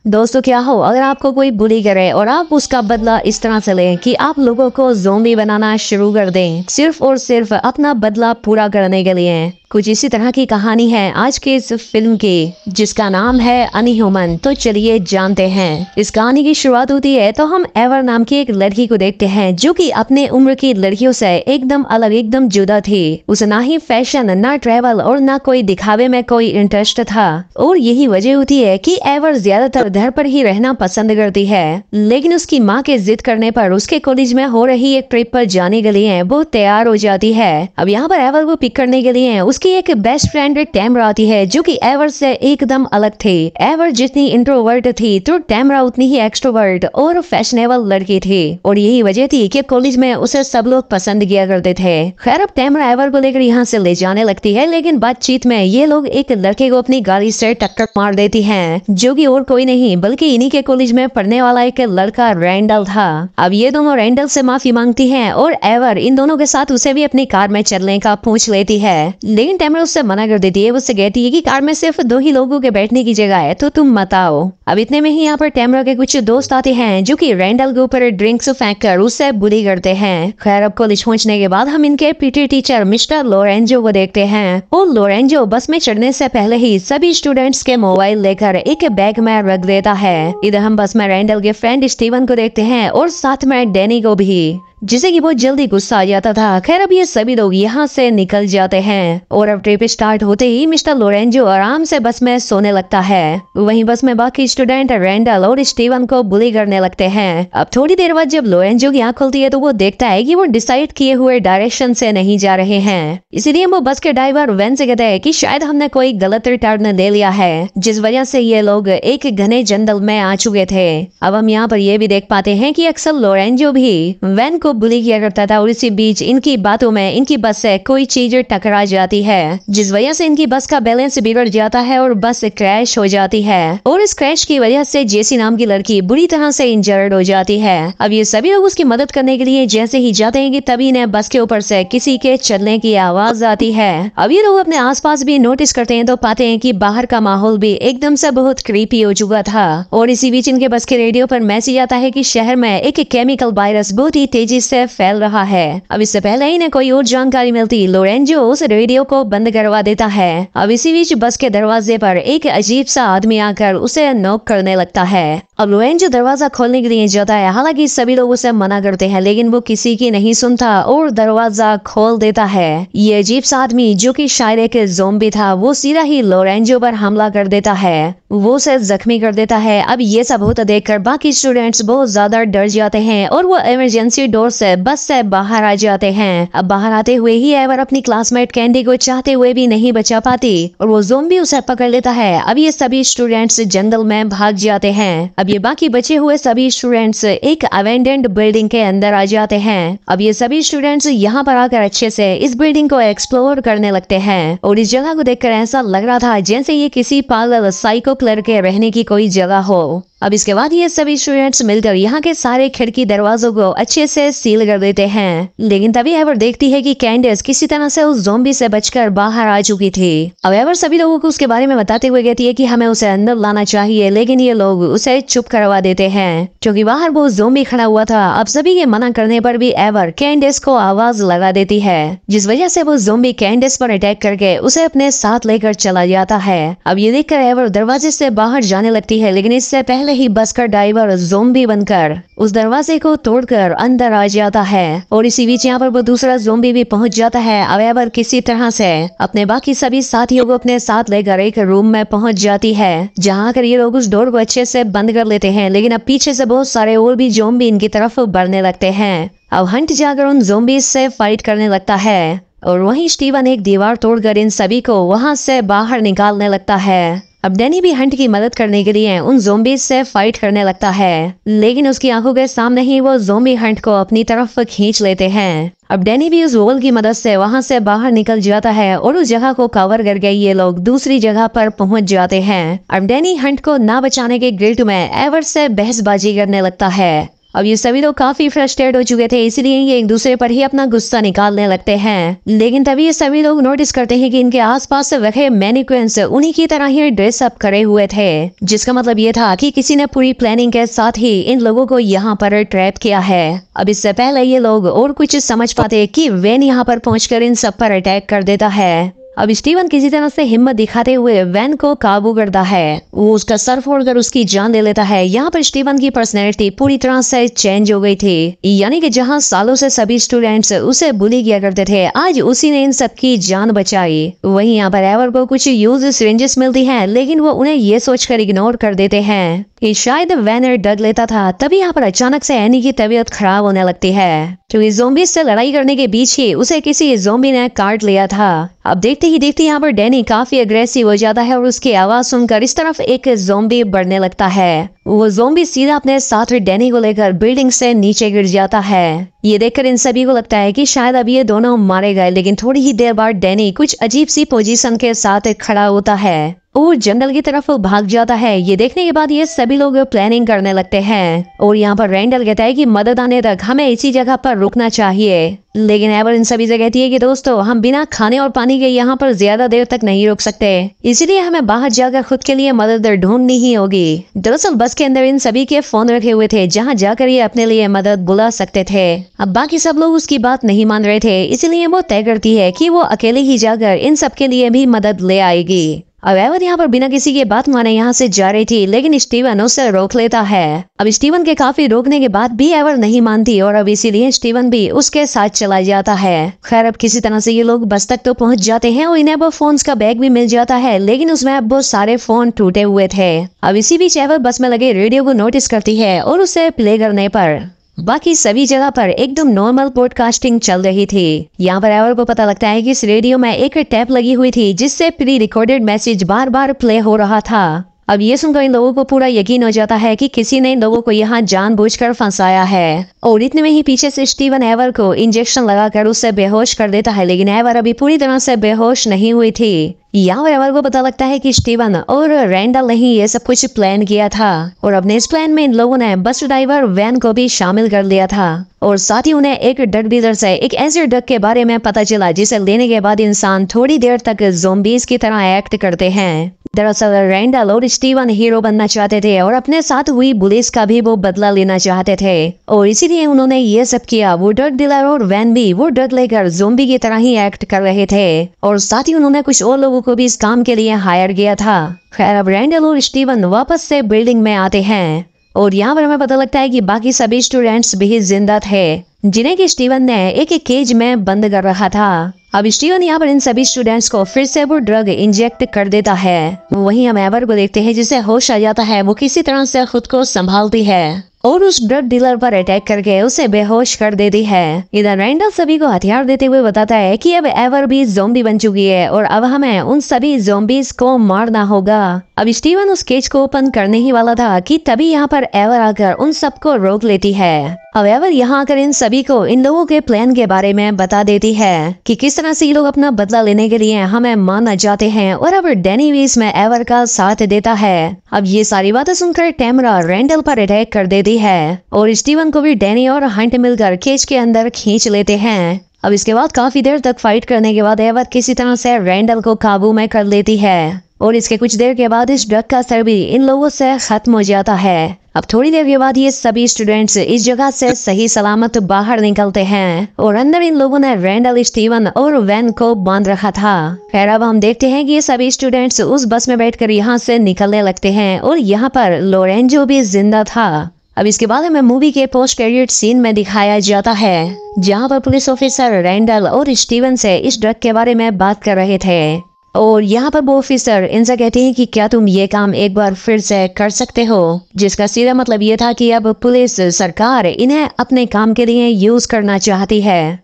दोस्तों क्या हो अगर आपको कोई बुली करे और आप उसका बदला इस तरह से लें कि आप लोगों को ज़ोंबी बनाना शुरू कर दें सिर्फ और सिर्फ अपना बदला पूरा करने के लिए। कुछ इसी तरह की कहानी है आज के इस फिल्म की, जिसका नाम है अनह्यूमन। तो चलिए जानते हैं। इस कहानी की शुरुआत होती है तो हम एवर नाम की एक लड़की को देखते हैं जो कि अपने उम्र की लड़कियों से एकदम अलग, एकदम जुदा थी। उसे ना ही फैशन, ना ट्रेवल और ना कोई दिखावे में कोई इंटरेस्ट था। और यही वजह होती है कि एवर ज्यादातर घर पर ही रहना पसंद करती है। लेकिन उसकी माँ के जिद करने पर उसके कॉलेज में हो रही एक ट्रिप पर जाने के लिए वो तैयार हो जाती है। अब यहाँ पर एवर को पिक करने के लिए उसकी एक बेस्ट फ्रेंड टैमरा आती है जो कि एवर से एकदम अलग थी। एवर जितनी इंट्रोवर्ट थी तो टैमरा उतनी ही एक्सट्रोवर्ट और फैशनेबल लड़की थी। और यही वजह थी कि कॉलेज में उसे सब लोग पसंद किया करते थे। खैर अब टैमरा एवर को लेकर यहाँ से ले जाने लगती है, लेकिन बातचीत में ये लोग एक लड़के को अपनी गाड़ी से टक्कर मार देती हैं, जो कि और कोई नहीं बल्कि इन्हीं के कॉलेज में पढ़ने वाला एक लड़का रैंडल था। अब ये दोनों रैंडल से माफी मांगती हैं और एवर इन दोनों के साथ उसे भी अपनी कार में चलने का पूछ लेती है। लेकिन टैमरा उससे मना कर देती है। उससे कहती है कि कार में सिर्फ 2 ही लोगों के बैठने की जगह है, तो तुम मत आओ। अब इतने में ही यहाँ पर टैमरा के कुछ दोस्त आते हैं जो कि रैंडल के ऊपर ड्रिंक्स फेंक कर उससे बुली करते हैं। खैर अब कॉलेज पहुंचने के बाद हम इनके पीटी टीचर मिस्टर लोरेंजो को देखते हैं। और लोरेंजो बस में चढ़ने से पहले ही सभी स्टूडेंट्स के मोबाइल लेकर एक बैग में रख देता है। इधर हम बस में रैंडल के फ्रेंड स्टीवन को देखते हैं और साथ में डैनी को भी, जिसे कि बहुत जल्दी गुस्सा आ जाता था। खैर अब ये सभी लोग यहाँ से निकल जाते हैं और अब ट्रिप स्टार्ट होते ही मिस्टर लोरेंजो आराम से बस में सोने लगता है। वहीं बस में बाकी स्टूडेंट रैंडल और स्टीवन को बुली करने लगते हैं। अब थोड़ी देर बाद जब लोरेंजो की आंख खुलती है तो वो देखता है कि वो डिसाइड किए हुए डायरेक्शन से नहीं जा रहे हैं। इसीलिए वो बस के ड्राइवर वैन से कहते हैं कि शायद हमने कोई गलत टर्न ले लिया है, जिस वजह से ये लोग एक घने जंगल में आ चुके थे। अब हम यहाँ पर ये भी देख पाते हैं कि अक्सर लोरेंजो भी वैन बुली किया करता था और इसी बीच इनकी बातों में इनकी बस से कोई चीज टकरा जाती है, जिस वजह से इनकी बस का बैलेंस बिगड़ जाता है और बस क्रैश हो जाती है। और इस क्रैश की वजह से जेसी नाम की लड़की बुरी तरह से इंजर्ड हो जाती है। अब ये सभी लोग उसकी मदद करने के लिए जैसे ही जाते हैं कि तभी इन्हें बस के ऊपर से किसी के चलने की आवाज आती है। अब ये लोग अपने आसपास भी नोटिस करते हैं तो पाते हैं कि बाहर का माहौल भी एकदम से बहुत क्रीपी हो चुका था। और इसी बीच इनके बस के रेडियो पर मैसेज आता है कि शहर में एक केमिकल वायरस बहुत ही तेजी से फैल रहा है। अब इससे पहले इन्हें कोई और जानकारी मिलती लोरेंजो उस रेडियो को बंद करवा देता है। अब इसी बीच बस के दरवाजे पर एक अजीब सा आदमी आकर उसे नॉक करने लगता है। अब लोरेंजो दरवाजा खोलने के लिए जाता है, हालांकि सभी लोग उसे मना करते हैं, लेकिन वो किसी की नहीं सुनता और दरवाजा खोल देता है। ये अजीब सा आदमी जो कि शायद एक ज़ॉम्बी था, वो सीधा ही लोरेंजो पर हमला कर देता है, वो उसे जख्मी कर देता है। अब ये सब होता देखकर बाकी स्टूडेंट्स बहुत ज्यादा डर जाते हैं और वो इमरजेंसी डोर से बस से बाहर आ जाते हैं। अब बाहर आते हुए ही एवर अपनी क्लासमेट कैंडी को चाहते हुए भी नहीं बचा पाती और वो ज़ॉम्बी उसे पकड़ लेता है। अब ये सभी स्टूडेंट्स जंगल में भाग जाते हैं। अब ये बाकी बचे हुए सभी स्टूडेंट्स एक अबैंडन्ड बिल्डिंग के अंदर आ जाते हैं। अब ये सभी स्टूडेंट्स यहाँ पर आकर अच्छे से इस बिल्डिंग को एक्सप्लोर करने लगते हैं और इस जगह को देखकर ऐसा लग रहा था जैसे ये किसी पागल साइको किलर के रहने की कोई जगह हो। अब इसके बाद ये सभी स्टूडेंट्स मिलकर यहाँ के सारे खिड़की दरवाजों को अच्छे से सील कर देते हैं। लेकिन तभी एवर देखती है कि कैंडिस किसी तरह से उस ज़ॉम्बी से बचकर बाहर आ चुकी थी। अब एवर सभी लोगों को उसके बारे में बताते हुए कहती है कि हमें उसे अंदर लाना चाहिए, लेकिन ये लोग उसे चुप करवा देते हैं क्योंकि बाहर वो ज़ॉम्बी खड़ा हुआ था। अब सभी के मना करने पर भी एवर कैंडिस को आवाज लगा देती है, जिस वजह से वो ज़ॉम्बी कैंडिस पर अटैक करके उसे अपने साथ लेकर चला जाता है। अब ये देखकर एवर दरवाजे से बाहर जाने लगती है, लेकिन इससे पहले ही बस का ड्राइवर ज़ॉम्बी बनकर उस दरवाजे को तोड़कर अंदर आ जाता है। और इसी बीच यहाँ पर वो दूसरा ज़ॉम्बी भी पहुंच जाता है। अब एवर किसी तरह से अपने बाकी सभी साथियों को अपने साथ लेकर एक रूम में पहुंच जाती है, जहाँ कर ये लोग उस डोर को अच्छे से बंद कर लेते हैं। लेकिन अब पीछे से बहुत सारे और भी ज़ॉम्बी इनकी तरफ बढ़ने लगते हैं। अब हंट जाकर उन ज़ॉम्बीज से फाइट करने लगता है और वहीं स्टीवन एक दीवार तोड़कर इन सभी को वहां से बाहर निकालने लगता है। अब डैनी भी हंट की मदद करने के लिए उन ज़ॉम्बीज से फाइट करने लगता है, लेकिन उसकी आंखों के सामने ही वो ज़ॉम्बी हंट को अपनी तरफ खींच लेते हैं। अब डैनी भी उस वॉल की मदद से वहां से बाहर निकल जाता है और उस जगह को कवर करके ये लोग दूसरी जगह पर पहुंच जाते हैं। अब डैनी हंट को ना बचाने के गिल्ट में एवर से बहसबाजी करने लगता है अब ये सभी लोग काफी फ्रस्ट्रेट हो चुके थे, इसीलिए ये एक दूसरे पर ही अपना गुस्सा निकालने लगते हैं। लेकिन तभी ये सभी लोग नोटिस करते हैं कि इनके आसपास रखे मैनिक्विन्स उन्हीं की तरह ही ड्रेस अप करे हुए थे, जिसका मतलब ये था कि किसी ने पूरी प्लानिंग के साथ ही इन लोगों को यहाँ पर ट्रैप किया है। अब इससे पहले ये लोग और कुछ समझ पाते कि वैन यहाँ पर पहुंचकर इन सब पर अटैक कर देता है। अब स्टीवन किसी तरह से हिम्मत दिखाते हुए वैन को काबू करता है। वो उसका सर फोड़कर उसकी जान ले लेता है। यहाँ पर स्टीवन की पर्सनैलिटी पूरी तरह से चेंज हो गई थी, यानी कि जहाँ सालों से सभी स्टूडेंट्स उसे बुली किया करते थे, आज उसी ने इन सब की जान बचाई। वहीं यहाँ पर एवर को कुछ यूज सिरिंजेस मिलती हैं, लेकिन वो उन्हें ये सोचकर इग्नोर कर देते हैं कि शायद वैनर डग लेता था। तभी यहाँ पर अचानक से एनी की तबीयत खराब होने लगती है, क्योंकि ज़ोंबीज़ से लड़ाई करने के बीच ही उसे किसी ज़ोंबी ने काट लिया था। अब देखते ही देखते यहाँ पर डैनी काफी अग्रेसिव हो जाता है और उसकी आवाज सुनकर इस तरफ एक ज़ोंबी बढ़ने लगता है। वो ज़ोंबी सीधा अपने साथ डैनी को लेकर बिल्डिंग से नीचे गिर जाता है। ये देखकर इन सभी को लगता है कि शायद अब ये दोनों मारे गए, लेकिन थोड़ी ही देर बाद डैनी कुछ अजीब सी पोजीशन के साथ खड़ा होता है और जंगल की तरफ भाग जाता है। ये देखने के बाद ये सभी लोग प्लानिंग करने लगते हैं और यहाँ पर रैंडल कहता है कि मदद आने तक हमें इसी जगह पर रुकना चाहिए। लेकिन एवर इन सभी से कहती है कि दोस्तों, हम बिना खाने और पानी के यहाँ पर ज्यादा देर तक नहीं रुक सकते, इसलिए हमें बाहर जाकर खुद के लिए मदद ढूंढनी ही होगी। दरअसल बस के अंदर इन सभी के फोन रखे हुए थे, जहाँ जाकर ये अपने लिए मदद बुला सकते थे। अब बाकी सब लोग उसकी बात नहीं मान रहे थे, इसलिए वो तय करती है कि वो अकेले ही जाकर इन सब के लिए भी मदद ले आएगी। अब एवर यहाँ पर बिना किसी की बात माने यहाँ से जा रही थी, लेकिन स्टीवन उसे रोक लेता है। अब स्टीवन के काफी रोकने के बाद भी एवर नहीं मानती और अब इसीलिए स्टीवन भी उसके साथ चला जाता है। खैर अब किसी तरह से ये लोग बस तक तो पहुंच जाते हैं और इन्हें वो फोन्स का बैग भी मिल जाता है, लेकिन उसमें अब वो सारे फोन टूटे हुए थे। अब इसी बीच एवर बस में लगे रेडियो को नोटिस करती है और उसे प्ले करने पर बाकी सभी जगह पर एकदम नॉर्मल पॉडकास्टिंग चल रही थी। यहाँ पर एवर को पता लगता है कि इस रेडियो में एक टैप लगी हुई थी, जिससे प्री रिकॉर्डेड मैसेज बार बार प्ले हो रहा था। अब ये सुनकर इन लोगों को पूरा यकीन हो जाता है कि किसी ने इन लोगों को यहाँ जानबूझकर फंसाया है और इतने में ही पीछे से स्टीवन एवर को इंजेक्शन लगाकर उससे बेहोश कर देता है, लेकिन एवर अभी पूरी तरह से बेहोश नहीं हुई थी। यहाँ पर एवर को पता लगता है कि स्टीवन और रैंडल ने ही ये सब कुछ प्लान किया था और अपने इस प्लान में इन लोगों ने बस ड्राइवर वैन को भी शामिल कर लिया था और साथ ही उन्हें एक ड्रग डीलर से एक ऐसे ड्रग के बारे में पता चला जिसे लेने के बाद इंसान थोड़ी देर तक ज़ोंबीज़ की तरह एक्ट करते हैं। दरअसल रैंडल और स्टीवन हीरो बनना चाहते थे और अपने साथ हुई पुलिस का भी वो बदला लेना चाहते थे और इसीलिए उन्होंने ये सब किया। वो ड्रग डीलर और वैन भी वो ड्रग लेकर ज़ोंबी की तरह ही एक्ट कर रहे थे और साथ ही उन्होंने कुछ और लोगों को भी इस काम के लिए हायर किया था। खैर अब रैंडल और स्टीवन वापस से बिल्डिंग में आते हैं और यहाँ पर हमें पता लगता है कि बाकी सभी स्टूडेंट्स भी जिंदा थे, जिन्हें कि स्टीवन ने एक केज में बंद कर रखा था। अब स्टीवन यहाँ पर इन सभी स्टूडेंट्स को फिर से वो ड्रग इंजेक्ट कर देता है। वहीं हम एवर को देखते हैं जिसे होश आ जाता है। वो किसी तरह से खुद को संभालती है और उस ड्रग डीलर पर अटैक करके उसे बेहोश कर देती है। इधर रैंडल सभी को हथियार देते हुए बताता है कि अब एवर भी ज़ोंबी बन चुकी है और अब हमें उन सभी ज़ोंबीज़ को मारना होगा। अब स्टीवन उस केज को ओपन करने ही वाला था कि तभी यहाँ पर एवर आकर उन सबको रोक लेती है। अब एवर यहाँ आकर इन सभी को इन लोगों के प्लान के बारे में बता देती है कि किस तरह से ये लोग अपना बदला लेने के लिए हमें मारना चाहते हैं और अब डैनी भी इसमें एवर का साथ देता है। अब ये सारी बातें सुनकर टैमरा रैंडल पर अटैक कर देती है और स्टीवन को भी डैनी और हंट मिलकर केज के अंदर खींच लेते हैं। अब इसके बाद काफी देर तक फाइट करने के बाद एवर किसी तरह से रैंडल को काबू में कर लेती है और इसके कुछ देर के बाद इस ड्रग का असर भी इन लोगों से खत्म हो जाता है। अब थोड़ी देर के बाद ये सभी स्टूडेंट्स इस जगह से सही सलामत बाहर निकलते हैं और अंदर इन लोगों ने रैंडल, स्टीवन और वैन को बांध रखा था। खैर अब हम देखते हैं कि ये सभी स्टूडेंट्स उस बस में बैठकर यहाँ से निकलने लगते हैं और यहाँ पर लोरेंजो भी जिंदा था। अब इसके बाद हमें मूवी के पोस्ट क्रेडिट सीन में दिखाया जाता है, जहाँ पर पुलिस ऑफिसर रैंडल और स्टीवन से इस ड्रग के बारे में बात कर रहे थे और यहाँ पर वो ऑफिसर इनसे कहते हैं कि क्या तुम ये काम एक बार फिर से कर सकते हो, जिसका सीधा मतलब ये था कि अब पुलिस सरकार इन्हें अपने काम के लिए यूज करना चाहती है।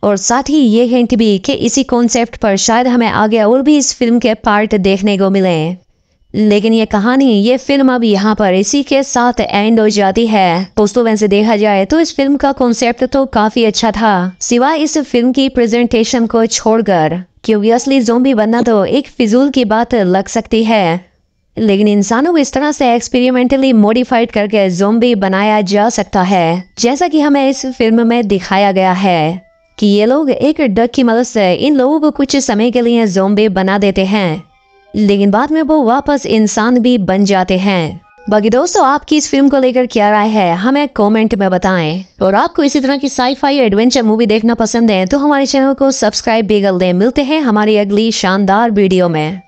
और साथ ही ये हिंट भी कि इसी कॉन्सेप्ट पर शायद हमें आगे और भी इस फिल्म के पार्ट देखने को मिले, लेकिन ये कहानी, ये फिल्म अब यहाँ पर इसी के साथ एंड हो जाती है। दोस्तों वैसे देखा जाए तो इस फिल्म का कॉन्सेप्ट तो काफी अच्छा था, सिवाय इस फिल्म की प्रेजेंटेशन को छोड़कर, क्योंकि असली ज़ोंबी बनना तो एक फिजूल की बात लग सकती है, लेकिन इंसानों को इस तरह से एक्सपेरिमेंटली मॉडिफाइड करके ज़ॉम्बी बनाया जा सकता है, जैसा कि हमें इस फिल्म में दिखाया गया है कि ये लोग एक ड्रग की मदद से इन लोगों को कुछ समय के लिए ज़ॉम्बी बना देते हैं, लेकिन बाद में वो वापस इंसान भी बन जाते हैं। बाकी दोस्तों, आपकी इस फिल्म को लेकर क्या राय है, हमें कमेंट में बताएं। और आपको इसी तरह की साई-फाई एडवेंचर मूवी देखना पसंद है तो हमारे चैनल को सब्सक्राइब भी कर दें। मिलते हैं हमारी अगली शानदार वीडियो में।